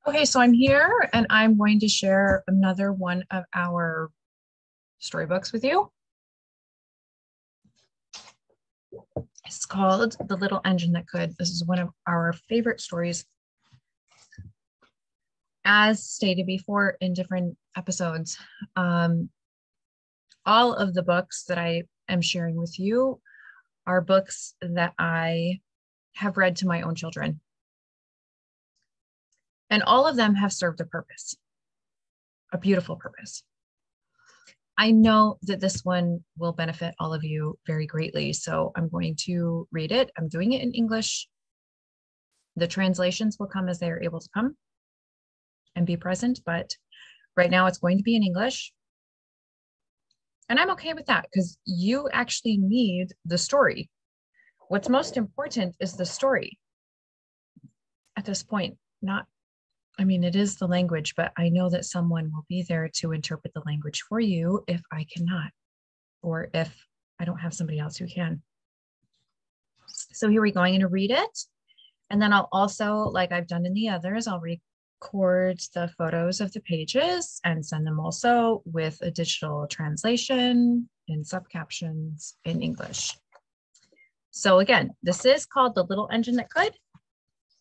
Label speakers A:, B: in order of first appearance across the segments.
A: Okay, so I'm here and I'm going to share another one of our storybooks with you. It's called The Little Engine That Could. This is one of our favorite stories. As stated before in different episodes, all of the books that I am sharing with you are books that I have read to my own children. And all of them have served a purpose, a beautiful purpose. I know that this one will benefit all of you very greatly, so I'm going to read it. I'm doing it in English. The translations will come as they are able to come and be present, but right now it's going to be in English. And I'm okay with that because you actually need the story. What's most important is the story at this point, it is the language, but I know that someone will be there to interpret the language for you if I cannot, or if I don't have somebody else who can. So here we go. I'm going to read it. And then I'll also, like I've done in the others, I'll record the photos of the pages and send them also with a digital translation and subcaptions in English. So again, this is called The Little Engine That Could.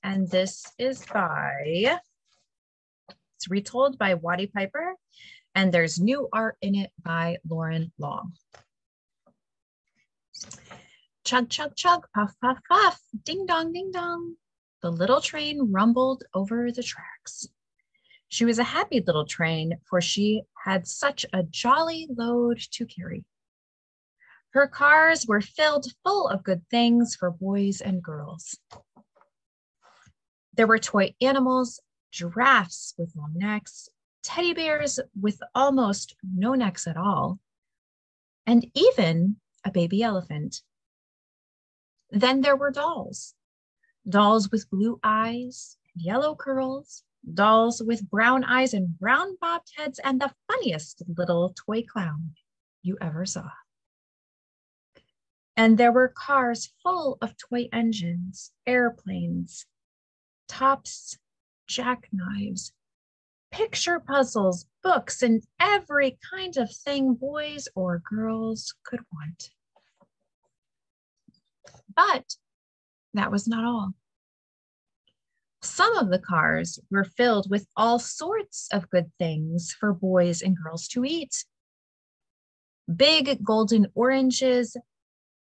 A: And this is it's retold by Waddy Piper, and there's new art in it by Lauren Long. Chug, chug, chug, puff, puff, puff, ding dong, ding dong. The little train rumbled over the tracks. She was a happy little train, for she had such a jolly load to carry. Her cars were filled full of good things for boys and girls. There were toy animals, giraffes with long necks, teddy bears with almost no necks at all, and even a baby elephant. Then there were dolls with blue eyes, yellow curls, dolls with brown eyes and brown bobbed heads, and the funniest little toy clown you ever saw. And there were cars full of toy engines, airplanes, tops, jackknives, picture puzzles, books, and every kind of thing boys or girls could want. But that was not all. Some of the cars were filled with all sorts of good things for boys and girls to eat. Big golden oranges,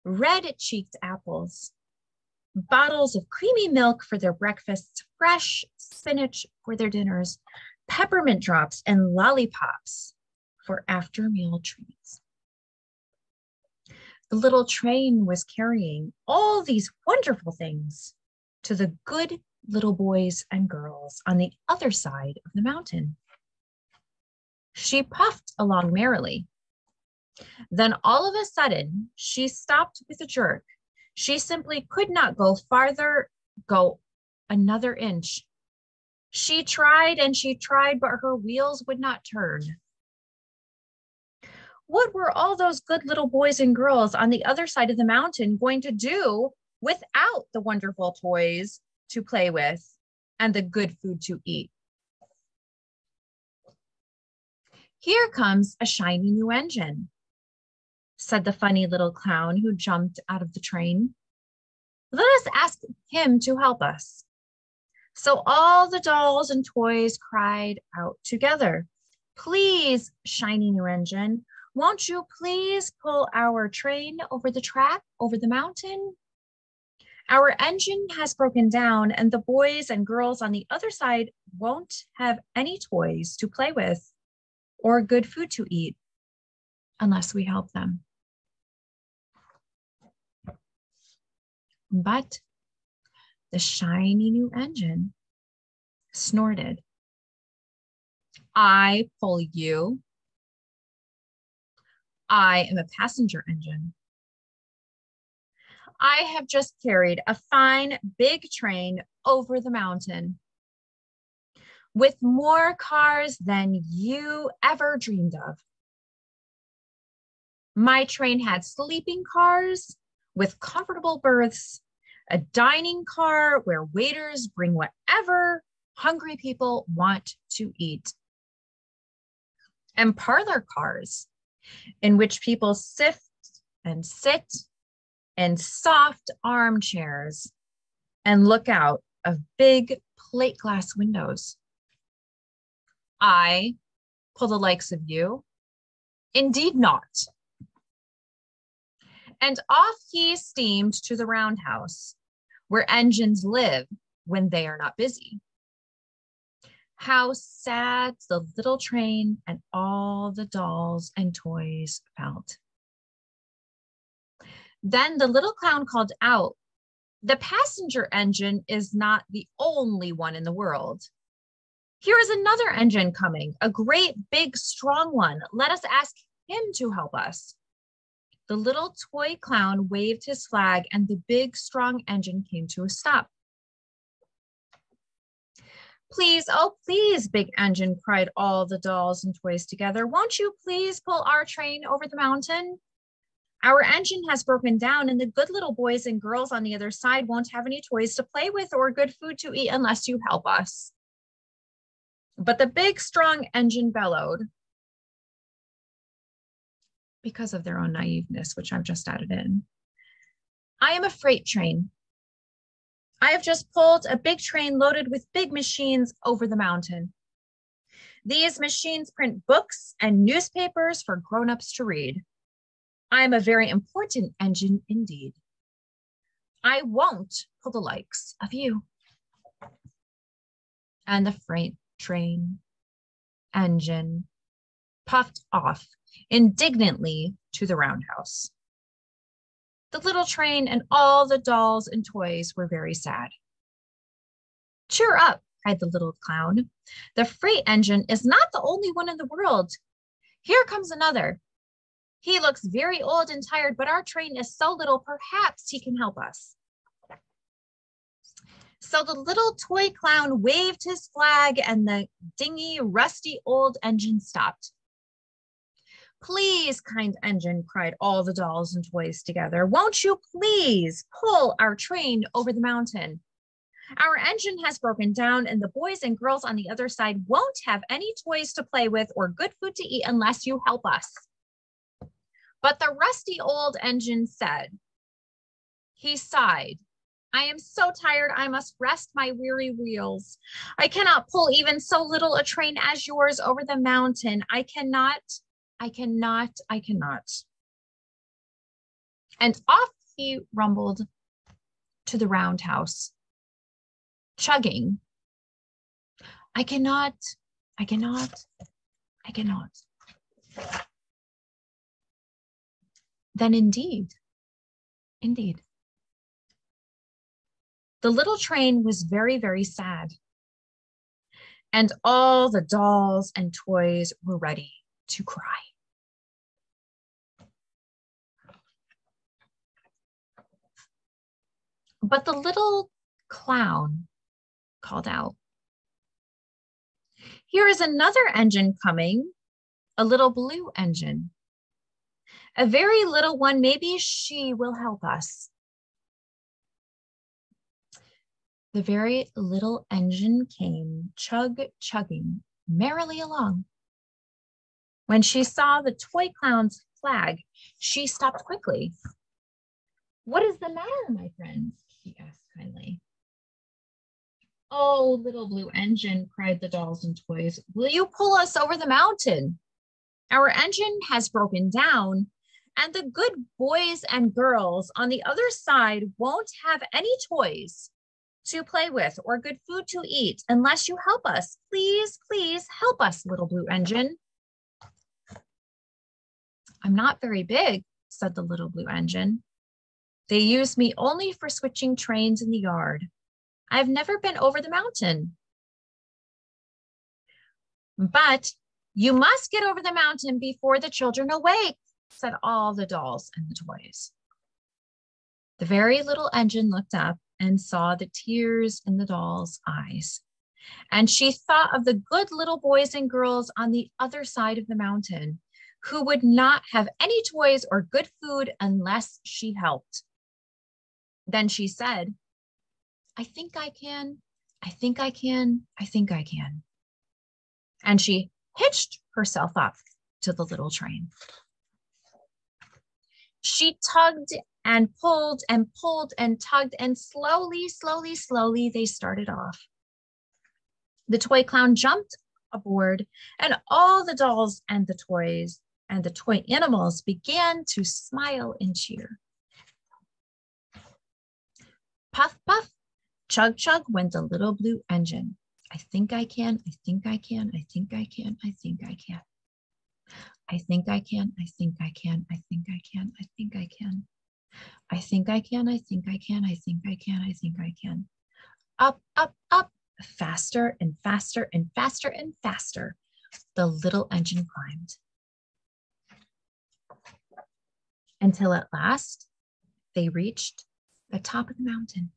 A: red-cheeked apples, bottles of creamy milk for their breakfasts, fresh spinach for their dinners, peppermint drops, and lollipops for after-meal treats. The little train was carrying all these wonderful things to the good little boys and girls on the other side of the mountain. She puffed along merrily. Then all of a sudden, she stopped with a jerk. She simply could not go another inch. She tried and she tried, but her wheels would not turn. What were all those good little boys and girls on the other side of the mountain going to do without the wonderful toys to play with and the good food to eat? Here comes a shiny new engine, said the funny little clown who jumped out of the train. Let us ask him to help us. So all the dolls and toys cried out together, please, shiny new engine, won't you please pull our train over the track, over the mountain? Our engine has broken down and the boys and girls on the other side won't have any toys to play with or good food to eat unless we help them. But the shiny new engine snorted. I pull you. I am a passenger engine. I have just carried a fine big train over the mountain with more cars than you ever dreamed of. My train had sleeping cars with comfortable berths, a dining car where waiters bring whatever Hungry people want to eat. And parlor cars in which people sift and sit in soft armchairs and look out of big plate glass windows. I pull the likes of you? Indeed not. And off he steamed to the roundhouse, where engines live when they are not busy. How sad the little train and all the dolls and toys felt. Then the little clown called out, "The passenger engine is not the only one in the world. Here is another engine coming, a great, big, strong one. Let us ask him to help us." The little toy clown waved his flag and the big, strong engine came to a stop. "Please, oh, please, big engine," cried all the dolls and toys together. "Won't you please pull our train over the mountain? Our engine has broken down and the good little boys and girls on the other side won't have any toys to play with or good food to eat unless you help us." But the big, strong engine bellowed, because of their own naiveness, which I've just added in, "I am a freight train. I have just pulled a big train loaded with big machines over the mountain. These machines print books and newspapers for grown-ups to read. I am a very important engine indeed. I won't pull the likes of you." And the freight train engine puffed off indignantly to the roundhouse. The little train and all the dolls and toys were very sad. "Cheer up," cried the little clown. "The freight engine is not the only one in the world. Here comes another. He looks very old and tired, but our train is so little, perhaps he can help us." So the little toy clown waved his flag and the dingy, rusty old engine stopped. "Please, kind engine," cried all the dolls and toys together, "won't you please pull our train over the mountain? Our engine has broken down and the boys and girls on the other side won't have any toys to play with or good food to eat unless you help us." But the rusty old engine said, he sighed, "I am so tired, I must rest my weary wheels. I cannot pull even so little a train as yours over the mountain. I cannot. And off he rumbled to the roundhouse, chugging, I cannot. Then indeed, the little train was very, very sad. And all the dolls and toys were ready to cry. But the little clown called out, "Here is another engine coming, a little blue engine. A very little one, maybe she will help us." The very little engine came chugging merrily along. When she saw the toy clown's flag, she stopped quickly. "What is the matter, my friends?" she asked kindly. "Oh, little blue engine," cried the dolls and toys, "will you pull us over the mountain? Our engine has broken down, and the good boys and girls on the other side won't have any toys to play with or good food to eat unless you help us. Please, please help us, little blue engine." "I'm not very big," said the little blue engine. "They use me only for switching trains in the yard. I've never been over the mountain." "But you must get over the mountain before the children awake," said all the dolls and the toys. The very little engine looked up and saw the tears in the doll's eyes. And she thought of the good little boys and girls on the other side of the mountain who would not have any toys or good food unless she helped. Then she said, I think I can I think I can. I think I can. And she hitched herself up to the little train. She tugged and pulled and pulled and tugged, and slowly, slowly, slowly, they started off. The toy clown jumped aboard, and all the dolls and the toys and the toy animals began to smile and cheer. Puff, puff, chug, chug went the little blue engine. I think I can, I think I can, I think I can, I think I can. I think I can, I think I can, I think I can, I think I can. I think I can, I think I can, I think I can, I think I can. Up, up, up, faster and faster and faster and faster, the little engine climbed. Until at last, they reached the top of the mountain.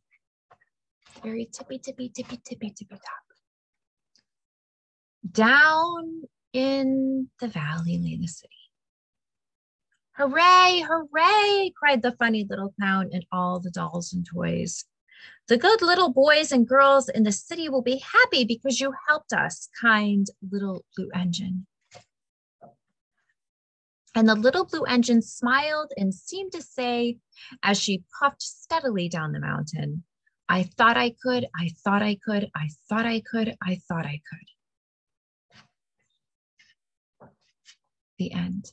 A: Very tippy, tippy, tippy, tippy, tippy top. Down in the valley lay the city. Hooray, hooray, cried the funny little clown and all the dolls and toys. The good little boys and girls in the city will be happy because you helped us, kind little blue engine. And the little blue engine smiled and seemed to say, as she puffed steadily down the mountain, I thought I could, I thought I could, I thought I could, I thought I could. The end.